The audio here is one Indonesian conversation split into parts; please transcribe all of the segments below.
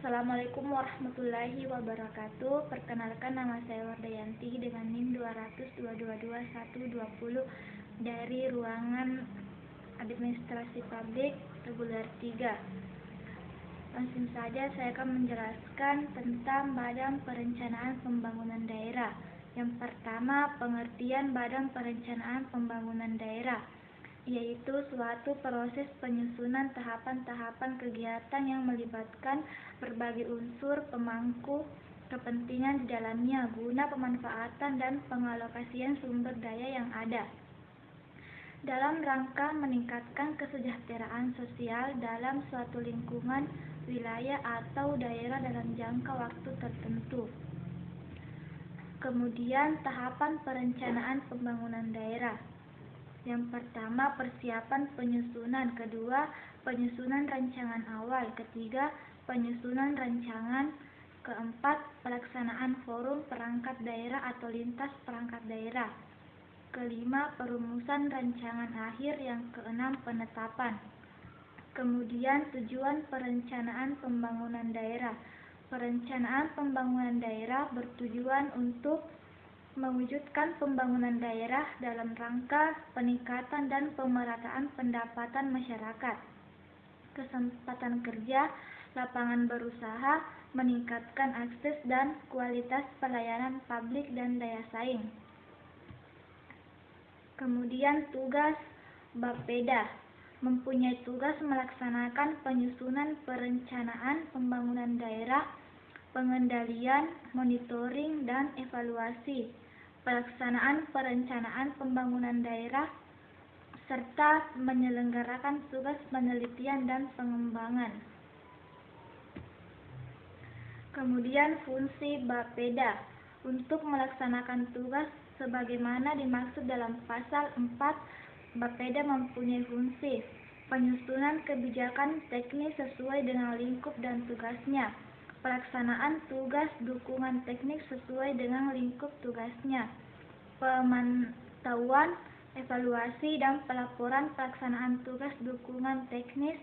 Assalamualaikum warahmatullahi wabarakatuh. Perkenalkan, nama saya Wardayanti dengan NIM 200222120 dari Ruangan Administrasi Publik Reguler 3. Langsung saja saya akan menjelaskan tentang Badan Perencanaan Pembangunan Daerah. Yang pertama, pengertian Badan Perencanaan Pembangunan Daerah, yaitu suatu proses penyusunan tahapan-tahapan kegiatan yang melibatkan berbagai unsur pemangku kepentingan di dalamnya guna pemanfaatan dan pengalokasian sumber daya yang ada dalam rangka meningkatkan kesejahteraan sosial dalam suatu lingkungan, wilayah, atau daerah dalam jangka waktu tertentu. Kemudian, tahapan perencanaan pembangunan daerah. Yang pertama, persiapan penyusunan. Kedua, penyusunan rancangan awal. Ketiga, penyusunan rancangan. Keempat, pelaksanaan forum perangkat daerah atau lintas perangkat daerah. Kelima, perumusan rancangan akhir. Yang keenam, penetapan. Kemudian, tujuan perencanaan pembangunan daerah. Perencanaan pembangunan daerah bertujuan untuk mewujudkan pembangunan daerah dalam rangka peningkatan dan pemerataan pendapatan masyarakat, kesempatan kerja, lapangan berusaha, meningkatkan akses dan kualitas pelayanan publik dan daya saing. Kemudian tugas Bapeda mempunyai tugas melaksanakan penyusunan perencanaan pembangunan daerah, pengendalian, monitoring, dan evaluasi pelaksanaan perencanaan pembangunan daerah, serta menyelenggarakan tugas penelitian dan pengembangan. Kemudian fungsi Bapeda untuk melaksanakan tugas sebagaimana dimaksud dalam pasal 4, Bapeda mempunyai fungsi penyusunan kebijakan teknis sesuai dengan lingkup dan tugasnya, pelaksanaan tugas dukungan teknik sesuai dengan lingkup tugasnya, pemantauan, evaluasi, dan pelaporan pelaksanaan tugas dukungan teknis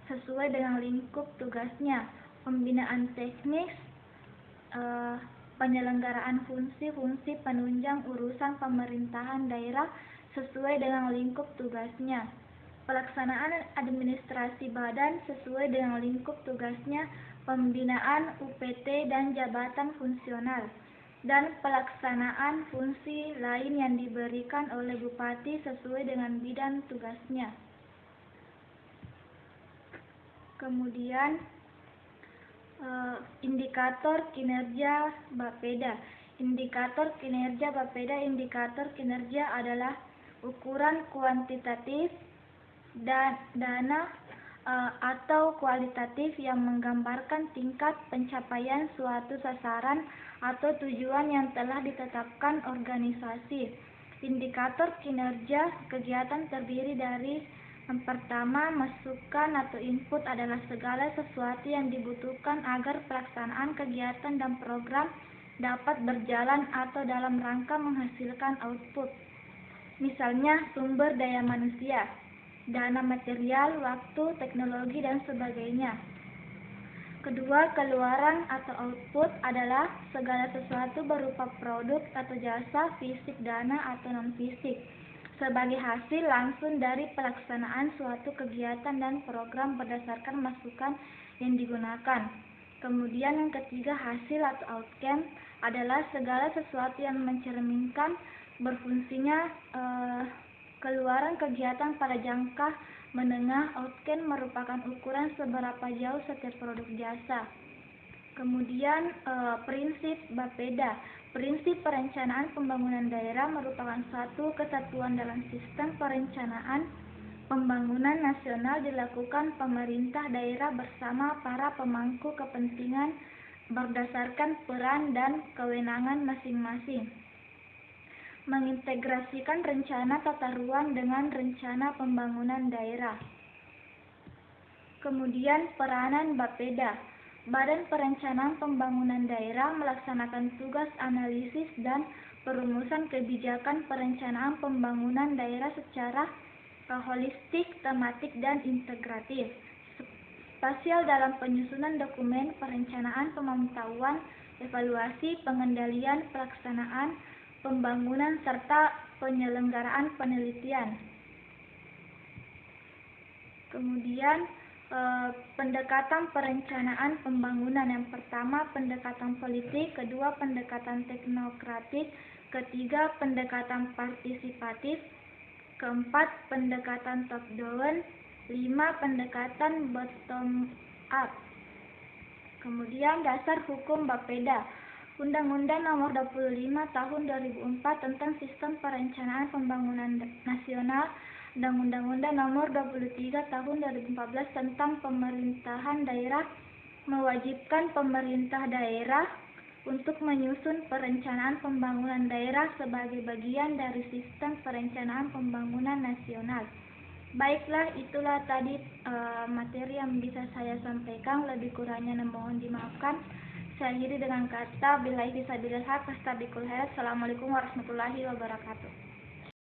sesuai dengan lingkup tugasnya, pembinaan teknis, penyelenggaraan fungsi-fungsi penunjang urusan pemerintahan daerah sesuai dengan lingkup tugasnya, pelaksanaan administrasi badan sesuai dengan lingkup tugasnya, pembinaan UPT dan jabatan fungsional, dan pelaksanaan fungsi lain yang diberikan oleh Bupati sesuai dengan bidang tugasnya. Kemudian indikator kinerja Bapeda. Indikator kinerja Bapeda. Indikator kinerja adalah ukuran kuantitatif dana atau kualitatif yang menggambarkan tingkat pencapaian suatu sasaran atau tujuan yang telah ditetapkan organisasi. Indikator kinerja kegiatan terdiri dari yang pertama, masukan atau input adalah segala sesuatu yang dibutuhkan agar pelaksanaan kegiatan dan program dapat berjalan atau dalam rangka menghasilkan output. Misalnya, sumber daya manusia, dana material, waktu, teknologi, dan sebagainya. Kedua, keluaran atau output adalah segala sesuatu berupa produk atau jasa, fisik, dana, atau non-fisik, sebagai hasil langsung dari pelaksanaan suatu kegiatan dan program berdasarkan masukan yang digunakan. Kemudian yang ketiga, hasil atau outcome adalah segala sesuatu yang mencerminkan berfungsinya keluaran kegiatan pada jangka menengah. Outcome merupakan ukuran seberapa jauh setiap produk jasa. Kemudian prinsip Bapeda. Prinsip perencanaan pembangunan daerah merupakan suatu kesatuan dalam sistem perencanaan pembangunan nasional dilakukan pemerintah daerah bersama para pemangku kepentingan berdasarkan peran dan kewenangan masing-masing. Mengintegrasikan rencana tata ruang dengan rencana pembangunan daerah. Kemudian peranan Bapeda. Badan Perencanaan Pembangunan Daerah melaksanakan tugas analisis dan perumusan kebijakan perencanaan pembangunan daerah secara holistik, tematik, dan integratif. spasial dalam penyusunan dokumen perencanaan, pemantauan, evaluasi, pengendalian, pelaksanaan, pembangunan, serta penyelenggaraan penelitian. Kemudian, pendekatan perencanaan pembangunan. Yang pertama, pendekatan politik, kedua, pendekatan teknokratik, ketiga, pendekatan partisipatif, keempat, pendekatan top-down, lima, pendekatan bottom-up. Kemudian, dasar hukum Bapeda. Undang-Undang Nomor 25 Tahun 2004 tentang Sistem Perencanaan Pembangunan Nasional, dan Undang-Undang Nomor 23 Tahun 2014 tentang Pemerintahan Daerah mewajibkan pemerintah daerah untuk menyusun perencanaan pembangunan daerah sebagai bagian dari Sistem Perencanaan Pembangunan Nasional. Baiklah, itulah tadi materi yang bisa saya sampaikan. Lebih kurangnya mohon dimaafkan. Saya akhiri dengan kata billahi fisabilillah, fastabikul khairat. Assalamualaikum warahmatullahi wabarakatuh.